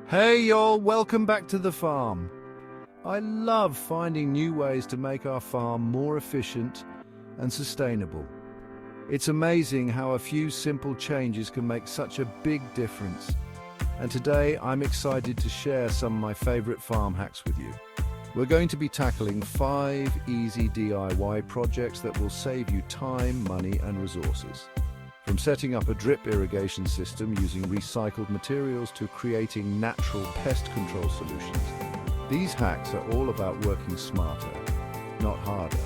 Hey y'all, welcome back to the farm. I love finding new ways to make our farm more efficient and sustainable. It's amazing how a few simple changes can make such a big difference. And today I'm excited to share some of my favorite farm hacks with you. We're going to be tackling 5 easy DIY projects that will save you time, money and resources. From setting up a drip irrigation system using recycled materials to creating natural pest control solutions. These hacks are all about working smarter, not harder.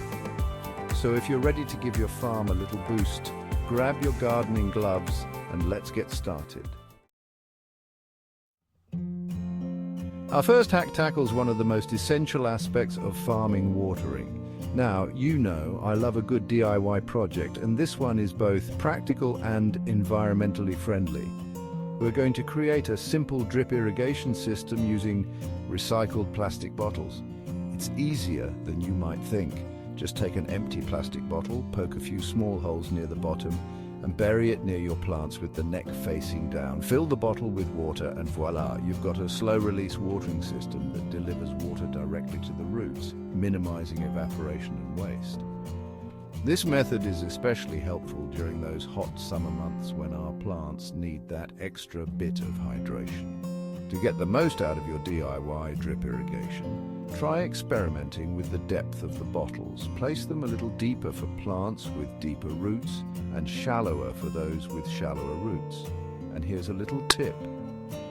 So if you're ready to give your farm a little boost, grab your gardening gloves and let's get started. Our first hack tackles one of the most essential aspects of farming: watering. Now, you know I love a good DIY project, and this one is both practical and environmentally friendly. We're going to create a simple drip irrigation system using recycled plastic bottles. It's easier than you might think. Just take an empty plastic bottle, poke a few small holes near the bottom, and bury it near your plants with the neck facing down. Fill the bottle with water and voila, you've got a slow-release watering system that delivers water directly to the roots, minimizing evaporation and waste. This method is especially helpful during those hot summer months when our plants need that extra bit of hydration. To get the most out of your DIY drip irrigation, try experimenting with the depth of the bottles. Place them a little deeper for plants with deeper roots and shallower for those with shallower roots. And here's a little tip.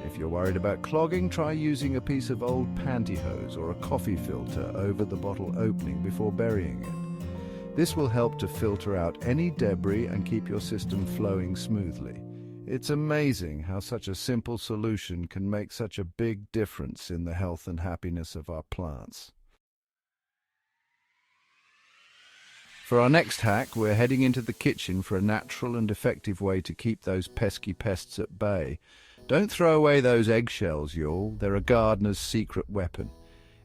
If you're worried about clogging, try using a piece of old pantyhose or a coffee filter over the bottle opening before burying it. This will help to filter out any debris and keep your system flowing smoothly. It's amazing how such a simple solution can make such a big difference in the health and happiness of our plants. For our next hack, we're heading into the kitchen for a natural and effective way to keep those pesky pests at bay. Don't throw away those eggshells, y'all. They're a gardener's secret weapon.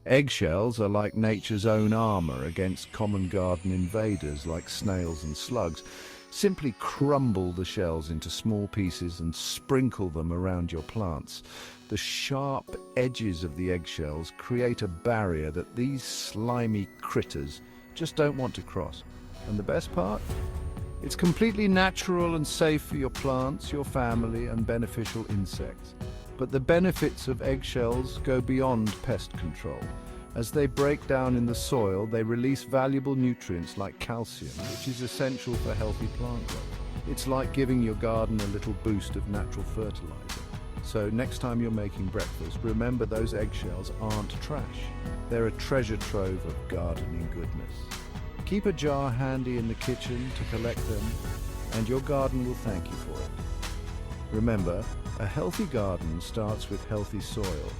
Eggshells are like nature's own armor against common garden invaders like snails and slugs. Simply crumble the shells into small pieces and sprinkle them around your plants. The sharp edges of the eggshells create a barrier that these slimy critters just don't want to cross. And the best part? It's completely natural and safe for your plants, your family, and beneficial insects. But the benefits of eggshells go beyond pest control. As they break down in the soil, they release valuable nutrients like calcium, which is essential for healthy plant growth. It's like giving your garden a little boost of natural fertilizer. So next time you're making breakfast, remember those eggshells aren't trash. They're a treasure trove of gardening goodness. Keep a jar handy in the kitchen to collect them, and your garden will thank you for it. Remember, a healthy garden starts with healthy soil.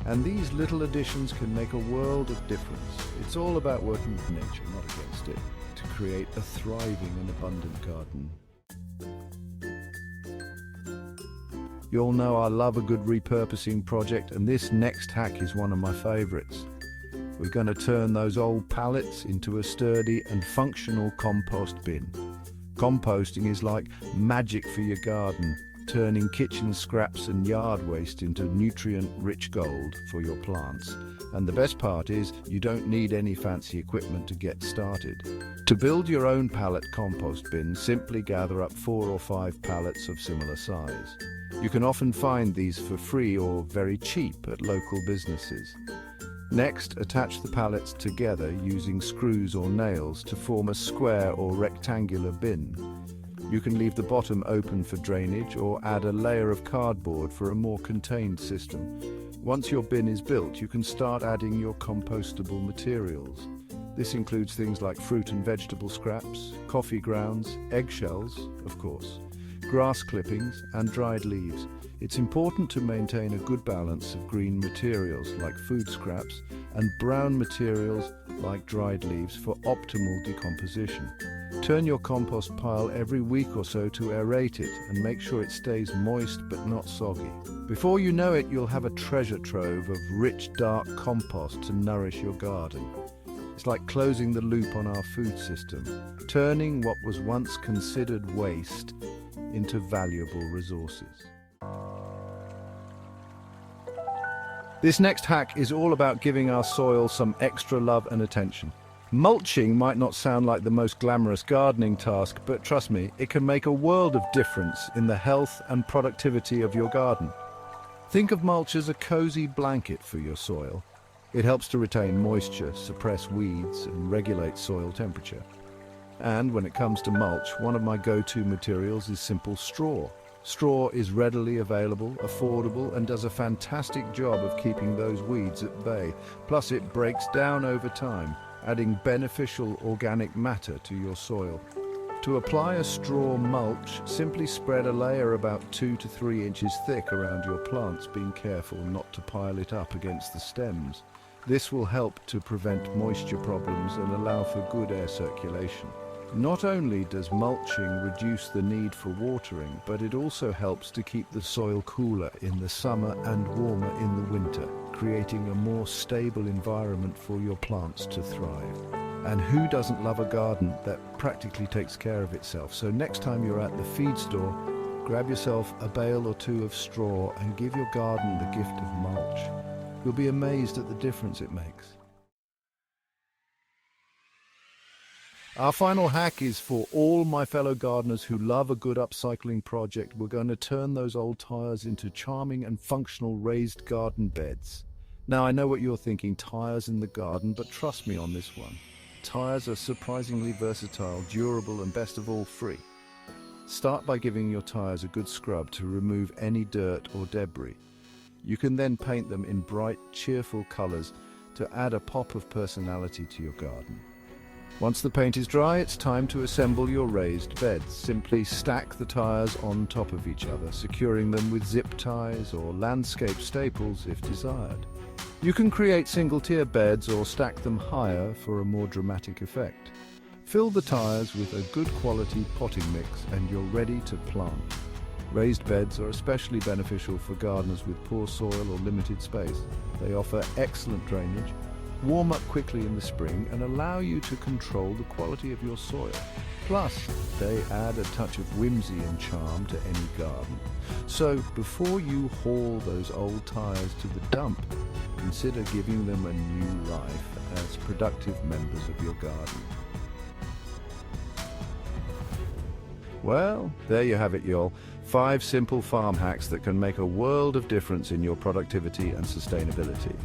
And these little additions can make a world of difference. It's all about working with nature, not against it, to create a thriving and abundant garden. You all know I love a good repurposing project, and this next hack is one of my favorites. We're going to turn those old pallets into a sturdy and functional compost bin. Composting is like magic for your garden, turning kitchen scraps and yard waste into nutrient-rich gold for your plants. And the best part is, you don't need any fancy equipment to get started. To build your own pallet compost bin, simply gather up 4 or 5 pallets of similar size. You can often find these for free or very cheap at local businesses. Next, attach the pallets together using screws or nails to form a square or rectangular bin. You can leave the bottom open for drainage or add a layer of cardboard for a more contained system. Once your bin is built, you can start adding your compostable materials. This includes things like fruit and vegetable scraps, coffee grounds, eggshells, of course, grass clippings and dried leaves. It's important to maintain a good balance of green materials like food scraps and brown materials like dried leaves for optimal decomposition. Turn your compost pile every week or so to aerate it and make sure it stays moist but not soggy. Before you know it, you'll have a treasure trove of rich, dark compost to nourish your garden. It's like closing the loop on our food system, turning what was once considered waste into valuable resources. This next hack is all about giving our soil some extra love and attention. Mulching might not sound like the most glamorous gardening task, but trust me, it can make a world of difference in the health and productivity of your garden. Think of mulch as a cozy blanket for your soil. It helps to retain moisture, suppress weeds, and regulate soil temperature. And when it comes to mulch, one of my go-to materials is simple straw. Straw is readily available, affordable, and does a fantastic job of keeping those weeds at bay. Plus, it breaks down over time, adding beneficial organic matter to your soil. To apply a straw mulch, simply spread a layer about 2 to 3 inches thick around your plants, being careful not to pile it up against the stems. This will help to prevent moisture problems and allow for good air circulation. Not only does mulching reduce the need for watering, but it also helps to keep the soil cooler in the summer and warmer in the winter, creating a more stable environment for your plants to thrive. And who doesn't love a garden that practically takes care of itself? So next time you're at the feed store, grab yourself a bale or two of straw and give your garden the gift of mulch. You'll be amazed at the difference it makes. Our final hack is for all my fellow gardeners who love a good upcycling project. We're going to turn those old tires into charming and functional raised garden beds. Now, I know what you're thinking, tires in the garden, but trust me on this one. Tires are surprisingly versatile, durable, and best of all, free. Start by giving your tires a good scrub to remove any dirt or debris. You can then paint them in bright, cheerful colors to add a pop of personality to your garden. Once the paint is dry, it's time to assemble your raised beds. Simply stack the tires on top of each other, securing them with zip ties or landscape staples if desired. You can create single-tier beds or stack them higher for a more dramatic effect. Fill the tires with a good quality potting mix and you're ready to plant. Raised beds are especially beneficial for gardeners with poor soil or limited space. They offer excellent drainage, warm up quickly in the spring, and allow you to control the quality of your soil. Plus, they add a touch of whimsy and charm to any garden. So, before you haul those old tires to the dump, consider giving them a new life as productive members of your garden. Well, there you have it, y'all. 5 simple farm hacks that can make a world of difference in your productivity and sustainability.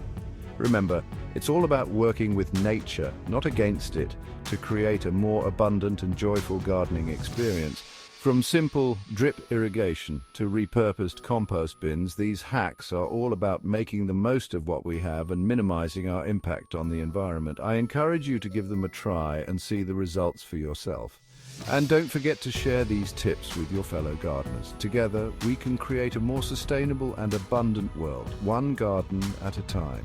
Remember, it's all about working with nature, not against it, to create a more abundant and joyful gardening experience. From simple drip irrigation to repurposed compost bins, these hacks are all about making the most of what we have and minimizing our impact on the environment. I encourage you to give them a try and see the results for yourself. And don't forget to share these tips with your fellow gardeners. Together, we can create a more sustainable and abundant world, one garden at a time.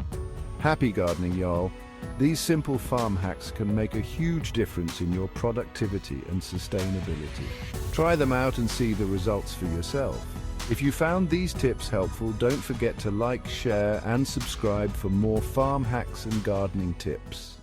Happy gardening, y'all. These simple farm hacks can make a huge difference in your productivity and sustainability. Try them out and see the results for yourself. If you found these tips helpful, don't forget to like, share, and subscribe for more farm hacks and gardening tips.